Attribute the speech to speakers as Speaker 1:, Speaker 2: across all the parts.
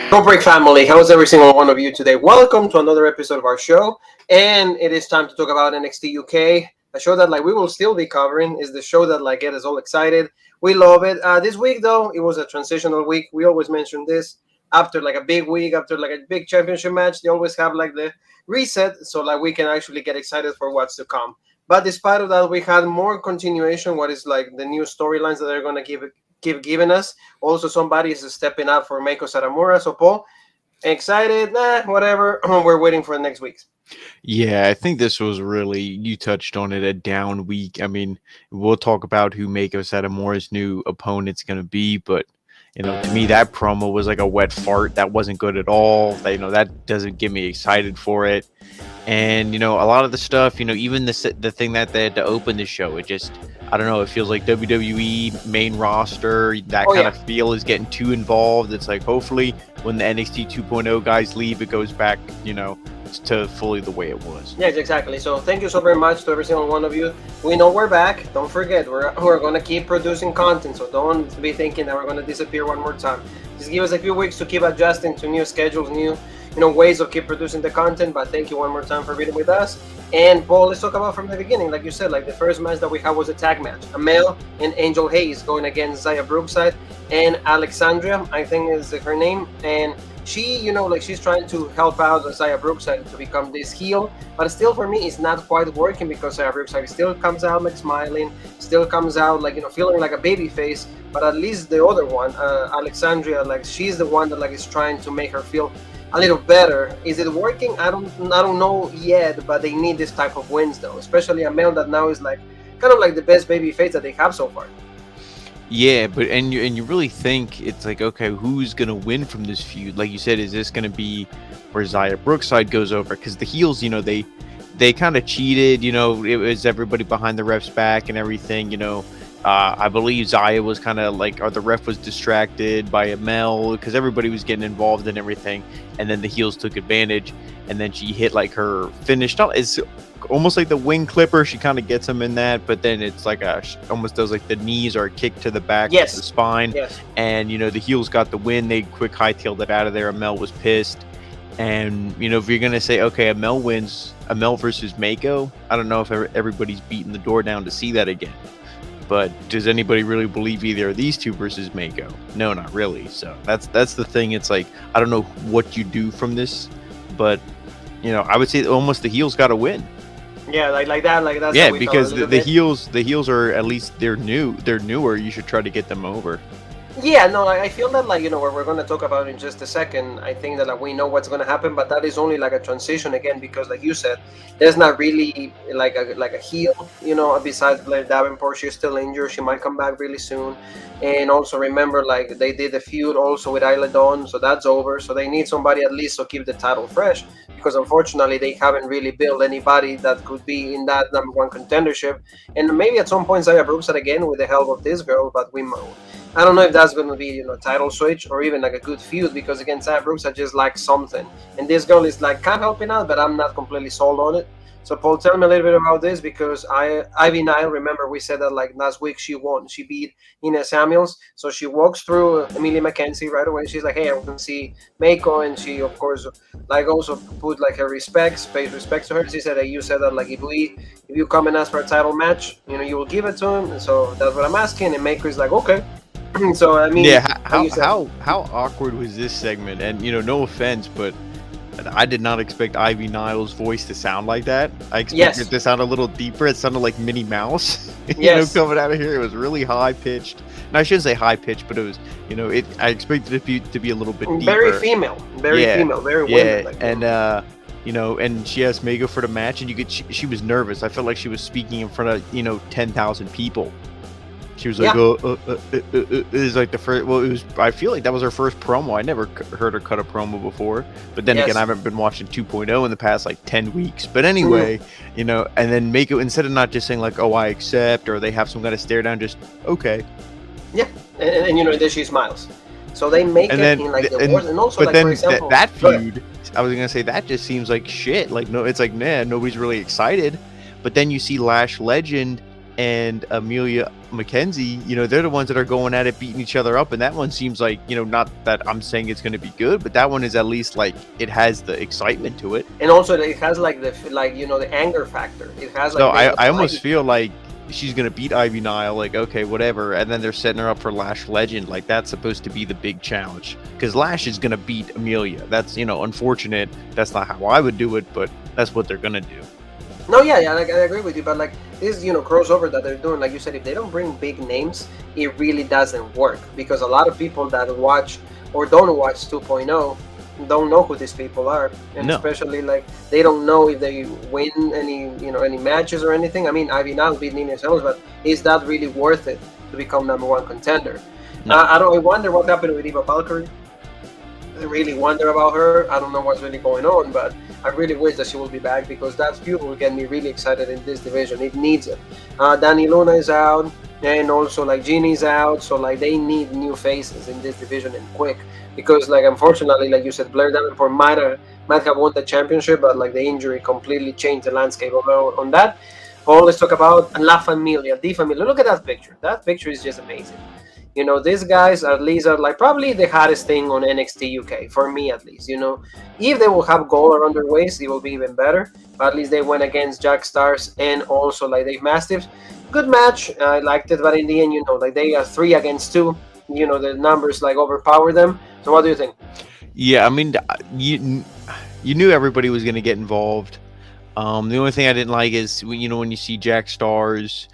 Speaker 1: Go Break family, how's every single one of you today? Welcome to another episode of our show, and it is time to talk about NXT UK, a show that we will still be covering. Is the show that get us all excited. We love it. This week though, it was a transitional week. We always mention this after a big week, after a big championship match. They always have the reset, so we can actually get excited for what's to come. But despite of that, we had more continuation. What is the new storylines that they're gonna keep giving us. Also, somebody is stepping up for Meiko Saramura. So, Paul, excited? Nah, whatever. We're waiting for next week.
Speaker 2: Yeah, I think this was really, you touched on it, a down week. I mean, we'll talk about who Mako Satomura's new opponent's going to be, but, to me, that promo was like a wet fart. That wasn't good at all. That doesn't get me excited for it. And, a lot of the stuff, even the thing that they had to open the show, it just, I don't know, it feels like WWE main roster, that of feel is getting too involved. It's like, hopefully, when the NXT 2.0 guys leave, it goes back, to fully the way it was.
Speaker 1: Yes, exactly. So thank you so very much to every single one of you. We know we're back. Don't forget, we're going to keep producing content. So don't be thinking that we're going to disappear one more time. Just give us a few weeks to keep adjusting to new schedules, new ways of keep producing the content. But thank you one more time for being with us. And Paul, let's talk about from the beginning. Like you said, the first match that we had was a tag match. Amel and Angel Hayes going against Zaya Brookside and Alexandria, I think is her name. And she, she's trying to help out Zaya Brookside to become this heel, but still for me, it's not quite working because Zaya Brookside still comes out smiling, still comes out feeling like a baby face. But at least the other one, Alexandria, she's the one that is trying to make her feel a little better. Is it working? I don't know yet, but they need this type of wins though, especially Amel that now is kind of the best baby face that they have so far.
Speaker 2: Yeah, but and you really think it's okay, who's gonna win from this feud? Like you said, is this gonna be where Zaya Brookside goes over? Because the heels, they kind of cheated. It was everybody behind the ref's back and everything. I believe Zaya was kind of or the ref was distracted by Amel because everybody was getting involved in everything, and then the heels took advantage, and then she hit her finish. It's almost like the wing clipper. She kind of gets him in that, but then it's almost does the knees or a kick to the back,
Speaker 1: yes,
Speaker 2: of the spine.
Speaker 1: Yes.
Speaker 2: And the heels got the win. They quick hightailed it out of there. Amel was pissed. And if you're gonna say, okay, Amel wins, Amel versus Mako, I don't know if everybody's beating the door down to see that again. But does anybody really believe either of these two versus Mako? No, not really. So that's the thing. It's I don't know what you do from this, but I would say almost the heels got to win.
Speaker 1: Yeah, like that.
Speaker 2: Yeah, because the heels are, at least they're newer. You should try to get them over.
Speaker 1: Yeah, no, I feel that what we're going to talk about in just a second, I think that we know what's going to happen, but that is only a transition again, because like you said, there's not really a heel, besides Blair Davenport. She's still injured. She might come back really soon. And also remember, they did the feud also with Isla Dawn, so that's over. So they need somebody at least to keep the title fresh, because unfortunately they haven't really built anybody that could be in that number one contendership. And maybe at some point Zaya Brookside again with the help of this girl, but I don't know if that's going to be a title switch or even a good feud, because again, Zaya Brookside just something, and this girl is kind of helping out, but I'm not completely sold on it. So Paul, tell me a little bit about this, because Ivy Nile, remember we said that last week she won. She beat Ina Samuels. So she walks through Emilia McKenzie right away. She's like, hey, I want to see Mako. And she, of course, also put her pays respects to her. She said that you said that if you come and ask for a title match, you will give it to him. And so that's what I'm asking. And Mako is like, okay. So I mean,
Speaker 2: yeah, how awkward was this segment? And no offense, but I did not expect Ivy Nile's voice to sound like that. I expected it to sound a little deeper. It sounded like Minnie Mouse, coming out of here. It was really high pitched. And I shouldn't say high pitched, but it was, I expected it to be a little bit deeper.
Speaker 1: Very female, very women.
Speaker 2: And and she asked Mako for the match, and she was nervous. I felt like she was speaking in front of 10,000 people. She was like, it was the first. Well, it was. I feel like that was her first promo. I never heard her cut a promo before. But then again, I haven't been watching 2.0 in the past 10 weeks. But anyway, and then Mako, instead of not just saying oh, I accept, or they have some kind of stare down, just okay.
Speaker 1: Yeah, and then she smiles. So they make it in the wars, and also
Speaker 2: but then
Speaker 1: for example,
Speaker 2: that feud, I was gonna say that just seems like shit. No, it's nah, nobody's really excited. But then you see Lash Legend and Amelia McKenzie, they're the ones that are going at it, beating each other up. And that one seems like, not that I'm saying it's going to be good, but that one is at least like it has the excitement to it.
Speaker 1: And also it has like the anger factor. It has like
Speaker 2: So I almost feel like she's going to beat Ivy Nile, like, okay, whatever. And then they're setting her up for Lash Legend. Like, that's supposed to be the big challenge because Lash is going to beat Amelia. That's, unfortunate. That's not how I would do it, but that's what they're going to do.
Speaker 1: No, yeah, like, I agree with you, but like this, crossover that they're doing, like you said, if they don't bring big names, it really doesn't work because a lot of people that watch or don't watch 2.0 don't know who these people are, and especially like they don't know if they win any matches or anything. I mean, Ivy Nile beat Nina Jones, but is that really worth it to become #1 contender?
Speaker 2: No.
Speaker 1: I wonder what happened with Eva Valkyrie. I really wonder about her. I don't know what's really going on, but I really wish that she will be back because that feud will get me really excited in this division. It needs it. Dani Luna is out, and also like Jeannie's out, so like they need new faces in this division and quick because like unfortunately, like you said, Blair Davenport might have won the championship, but like the injury completely changed the landscape on that. Well, let's talk about La Familia, the Familia. Look at that picture. That picture is just amazing. These guys at least are like probably the hottest thing on NXT UK, for me at least. If they will have gold around their waist, it will be even better. But at least they went against Jack Stars and also like Dave Mastiffs. Good match. I liked it, but in the end, like they are 3 against 2. The numbers like overpower them. So what do you think?
Speaker 2: Yeah, I mean, you knew everybody was going to get involved. The only thing I didn't like is when you see Jack Stars,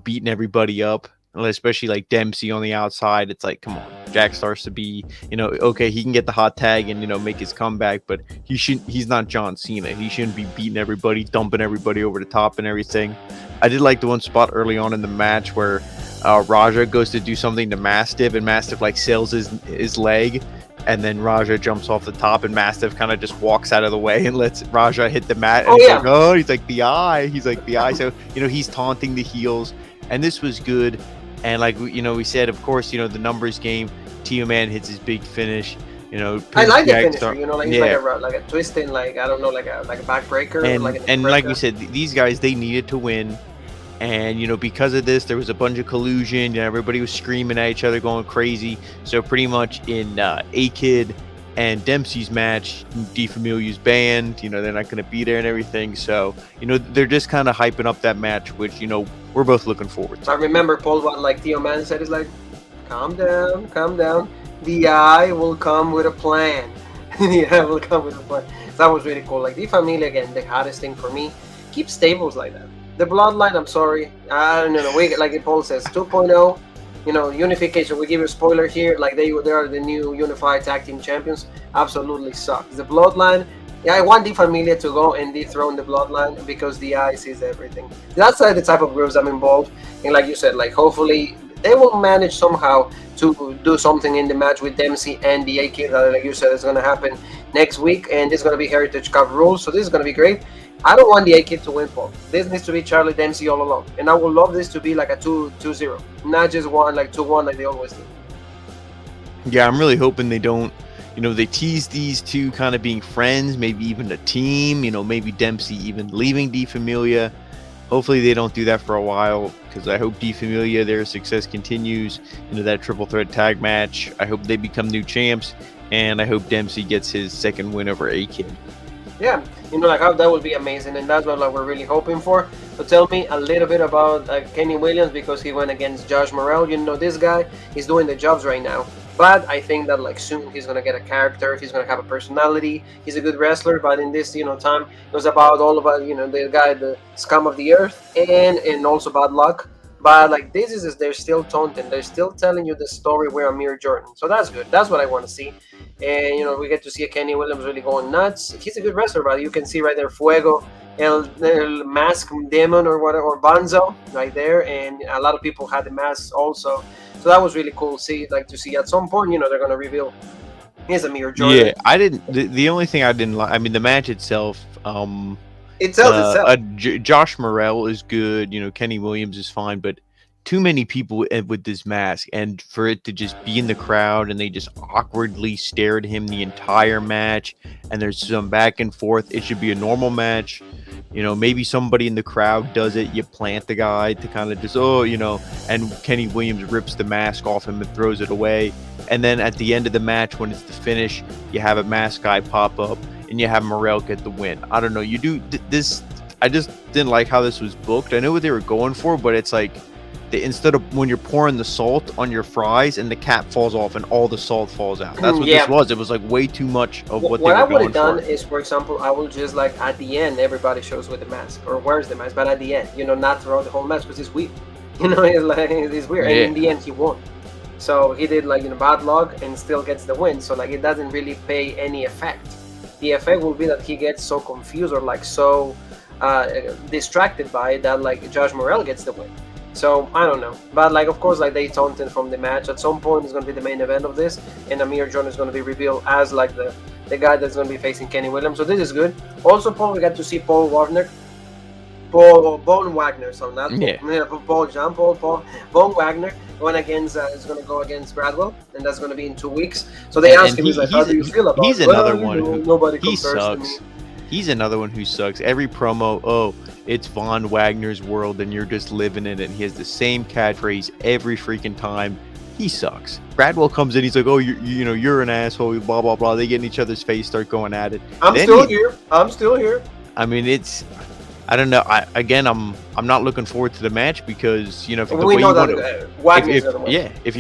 Speaker 2: beating everybody up. Especially like Dempsey on the outside, it's like, come on, Jack Stars to be, okay, he can get the hot tag and make his comeback, but he's not John Cena. He shouldn't be beating everybody, dumping everybody over the top and everything. I did like the one spot early on in the match where Raja goes to do something to Mastiff, and Mastiff like sails his leg, and then Raja jumps off the top, and Mastiff kind of just walks out of the way and lets Raja hit the mat. And he's like the eye. So he's taunting the heels, and this was good. And like we said, of course, the numbers game. Tio Man hits his big finish.
Speaker 1: I like the finisher. Like a twisting, like I don't know, like a backbreaker.
Speaker 2: And like we said, these guys, they needed to win. And because of this, there was a bunch of collusion. Everybody was screaming at each other, going crazy. So pretty much in A-Kid and Dempsey's match, D Familia's banned. They're not going to be there and everything. So they're just kind of hyping up that match, which we're both looking forward to.
Speaker 1: I remember Paul, what like Tio Man said is like, calm down. The eye will come with a plan. The eye will come with a plan. So that was really cool. Like the Familia, again, the hardest thing for me. Keep stables like that. The Bloodline, I'm sorry. I don't know. We, like Paul says, 2.0. Unification. We give you a spoiler here. Like they are the new unified tag team champions. Absolutely sucks. The Bloodline. Yeah, I want the Familia to go and dethrone the Bloodline because the eye sees everything. That's like the type of groups I'm involved. And like you said, like hopefully they will manage somehow to do something in the match with Dempsey and the A-Kid. Like you said, it's going to happen next week, and this is going to be Heritage Cup rules. So this is going to be great. I don't want the A-Kid to win, Paul. This needs to be Charlie Dempsey all along. And I would love this to be like a 2-0, not just 2-1 like they always do.
Speaker 2: Yeah, I'm really hoping they don't. They tease these two kind of being friends, maybe even a team, maybe Dempsey even leaving D Familia. Hopefully they don't do that for a while because I hope D Familia, their success continues into that triple threat tag match. I hope they become new champs, and I hope Dempsey gets his second win over A-Kid.
Speaker 1: Yeah, like how that would be amazing, and that's what like we're really hoping for. So tell me a little bit about Kenny Williams because he went against Josh Morrell. This guy is doing the jobs right now. But I think that like soon he's gonna get a character. He's gonna have a personality. He's a good wrestler. But in this time, it was all about the guy, the scum of the earth, and also bad luck. But like this is they're still taunting. They're still telling you the story where Amir Jordan. So that's good. That's what I want to see. And we get to see a Kenny Williams really going nuts. He's a good wrestler, but you can see right there Fuego, El Mask Demon or whatever, or Banzo right there, and a lot of people had the masks also. So that was really cool to see at some point, they're going to reveal he's Amir Jordan.
Speaker 2: Yeah, I didn't. The only thing I didn't like, I mean, the match itself.
Speaker 1: Itself.
Speaker 2: Josh Morrell is good. Kenny Williams is fine, but too many people with this mask, and for it to just be in the crowd and they just awkwardly stare at him the entire match, and there's some back and forth. It should be a normal match. Maybe somebody in the crowd does it. You plant the guy to kind of just, and Kenny Williams rips the mask off him and throws it away. And then at the end of the match, when it's the finish, you have a mask guy pop up and you have Morrell get the win. I don't know. You do this. I just didn't like how this was booked. I know what they were going for, but it's like, instead of when you're pouring the salt on your fries and the cap falls off and all the salt falls out. That's what this was. It was like way too much of what they were going for. What I would have done
Speaker 1: is, for example, I will just like at the end, everybody shows with the mask or wears the mask, but at the end, not throughout the whole match because it's weird. It's weird. Yeah. And in the end, he won. So he did like bad luck and still gets the win. So like it doesn't really pay any effect. The effect will be that he gets so confused or like so distracted by it that like Josh Morrell gets the win. So I don't know, but like of course like they taunted from the match. At some point it's going to be the main event of this, and Amir John is going to be revealed as like the guy that's going to be facing Kenny Williams. So this is good. Also, Paul, we got to see Paul Wagner, Von Wagner. So not Paul John Paul Von Wagner going against is going to go against Gradwell, and that's going to be in 2 weeks. So they asked him, he's like, how do you feel about it?
Speaker 2: He's another one who
Speaker 1: nobody
Speaker 2: he
Speaker 1: compares
Speaker 2: sucks.
Speaker 1: to me.
Speaker 2: He's another one who sucks. Every promo, it's Von Wagner's world and you're just living in it. And he has the same catchphrase every freaking time. He sucks. Bradwell comes in, he's like, you're an asshole, blah, blah, blah. They get in each other's face, start going at it.
Speaker 1: I'm still here.
Speaker 2: I mean, I don't know. I'm not looking forward to the match because, if you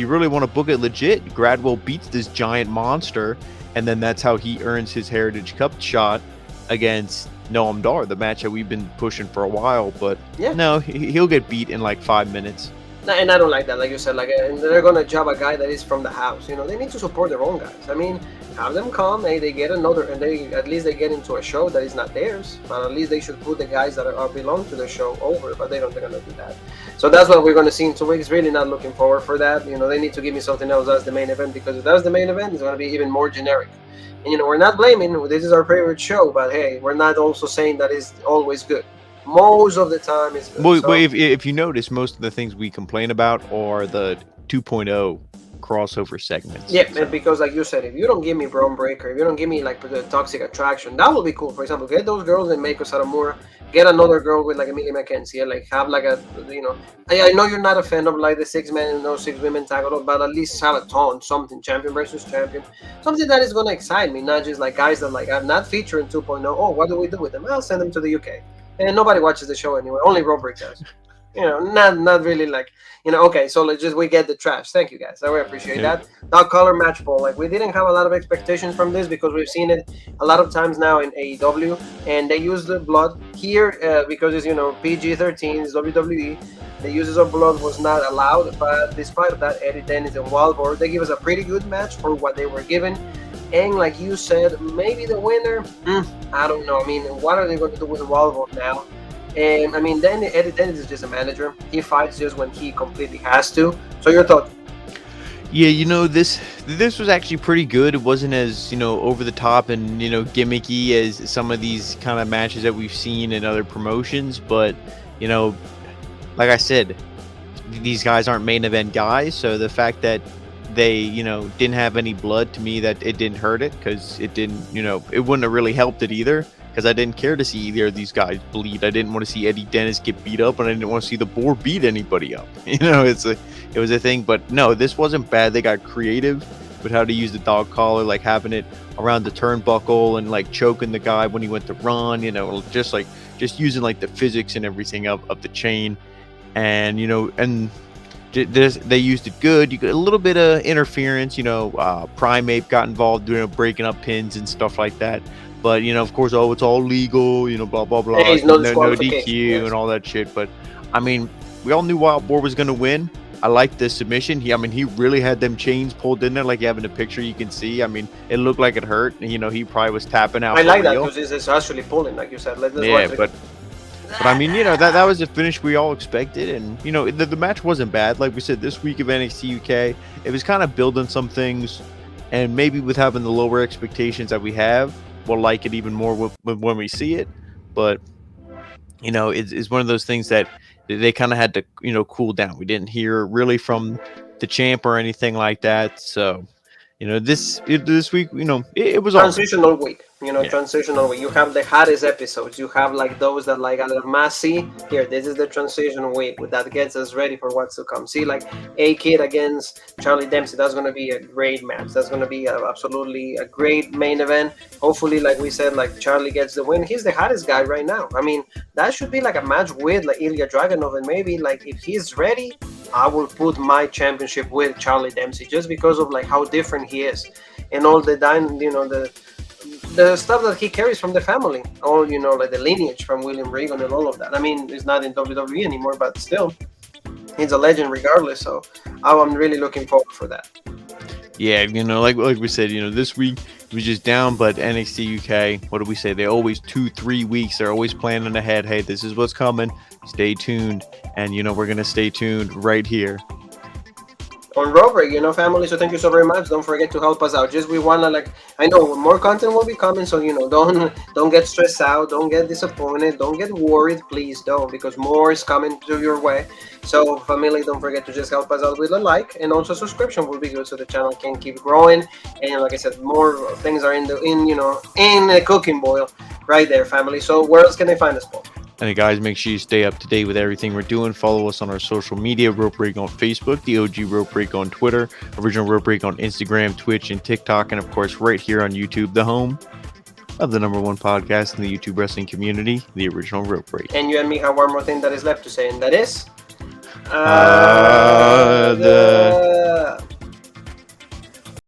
Speaker 2: really want to book it legit, Gradwell beats this giant monster, and then that's how he earns his Heritage Cup shot against Noam Dar, the match that we've been pushing for a while. But no, he'll get beat in like 5 minutes.
Speaker 1: And I don't like that, like you said, and they're gonna job a guy that is from the house. They need to support their own guys. I mean, have them come, they get another, and at least they get into a show that is not theirs. But at least they should put the guys that belong to the show over. But they're gonna do that. So that's what we're gonna see in 2 weeks. Really not looking forward for that. They need to give me something else as the main event, because if that's the main event, it's gonna be even more generic. And we're not blaming. This is our favorite show, but hey, we're not also saying that it's always good. Most of the time it's good.
Speaker 2: Well, if you notice, most of the things we complain about are the 2.0 crossover segments.
Speaker 1: Yeah, so. Because like you said, if you don't give me Braun Breaker, if you don't give me like the Toxic Attraction, that would be cool. For example, get those girls and Meiko Satomura, get another girl with like a Millie McKenzie, like have like a, I know you're not a fan of like the 6 men and no 6 women tag, but at least have a taunt, something, champion versus champion, something that is going to excite me, not just like guys that like I'm not featuring 2.0. Oh, what do we do with them? I'll send them to the UK. And nobody watches the show anyway. Only Robert does. Not really like, okay, so we get the trash. Thank you guys. I really appreciate that. Dog collar match ball. Like we didn't have a lot of expectations from this because we've seen it a lot of times now in AEW, and they use the blood here because it's PG-13, it's WWE. The uses of blood was not allowed, but despite that, Eddie Dennis and Wildboard, they give us a pretty good match for what they were given. And like you said, maybe the winner, I don't know. I mean, what are they going to do with Wildboard now? And I mean, then Eddie Dennis is just a manager. He fights just when he completely has to. So your thought?
Speaker 2: Yeah, this was actually pretty good. It wasn't as, over the top and, gimmicky as some of these kind of matches that we've seen in other promotions. But, like I said, these guys aren't main event guys. So the fact that they, didn't have any blood, to me, that it didn't hurt it, because it didn't, it wouldn't have really helped it either, because I didn't care to see either of these guys bleed. I didn't want to see Eddie Dennis get beat up, and I didn't want to see the Boar beat anybody up. It was a thing. But no, this wasn't bad. They got creative with how to use the dog collar, like having it around the turnbuckle and like choking the guy when he went to run, just using like the physics and everything of the chain. And they used it good. You got a little bit of interference, Primate got involved doing breaking up pins and stuff like that. But of course, it's all legal, blah blah blah, no DQ and all that shit. But I mean, we all knew Wild Boar was gonna win. I liked the submission. He really had them chains pulled in there, like you have in the picture. You can see. I mean, it looked like it hurt. He probably was tapping out.
Speaker 1: I like that because it's actually pulling, like you said. Let's watch it.
Speaker 2: But I mean, that was the finish we all expected. And, the match wasn't bad. Like we said, this week of NXT UK, it was kind of building some things. And maybe with having the lower expectations that we have, we'll like it even more when we see it. But it's one of those things that they kind of had to cool down. We didn't hear really from the champ or anything like that. So this week it was all right.
Speaker 1: Transitional week,
Speaker 2: Yeah.
Speaker 1: transitional week. You have the hottest episodes. You have like those that like a massy. Here, this is the transition week that gets us ready for what's to come. See, like A Kid against Charlie Dempsey. That's going to be a great match. That's going to be absolutely a great main event. Hopefully, like we said, like Charlie gets the win. He's the hottest guy right now. I mean, that should be like a match with like Ilya Dragunov, and maybe like if he's ready, I will put my championship with Charlie Dempsey just because of like how different he is and all the stuff that he carries from the family, all like the lineage from William Regal and all of that. I mean, he's not in WWE anymore, but still, he's a legend regardless. So I'm really looking forward for that.
Speaker 2: Yeah, like we said, this week it was just down, but NXT UK, what do we say? They always 2-3 weeks. They're always planning ahead. Hey, this is what's coming. Stay tuned, and we're gonna stay tuned right here
Speaker 1: On Robert, family. So thank you so very much. Don't forget to help us out. Just we wanna I know more content will be coming, so don't get stressed out, don't get disappointed, don't get worried, please don't, because more is coming to your way. So family, don't forget to just help us out with a like, and also subscription will be good so the channel can keep growing. And like I said, more things are in the cooking boil right there, family. So where else can they find us, Paul?
Speaker 2: And guys, make sure you stay up to date with everything we're doing. Follow us on our social media, Rope Break on Facebook, the OG Rope Break on Twitter, Original Rope Break on Instagram, Twitch, and TikTok, and of course right here on YouTube, the home of the #1 podcast in the YouTube wrestling community, the Original Rope Break.
Speaker 1: And you and me have one more thing that is left to say, and that is...
Speaker 2: The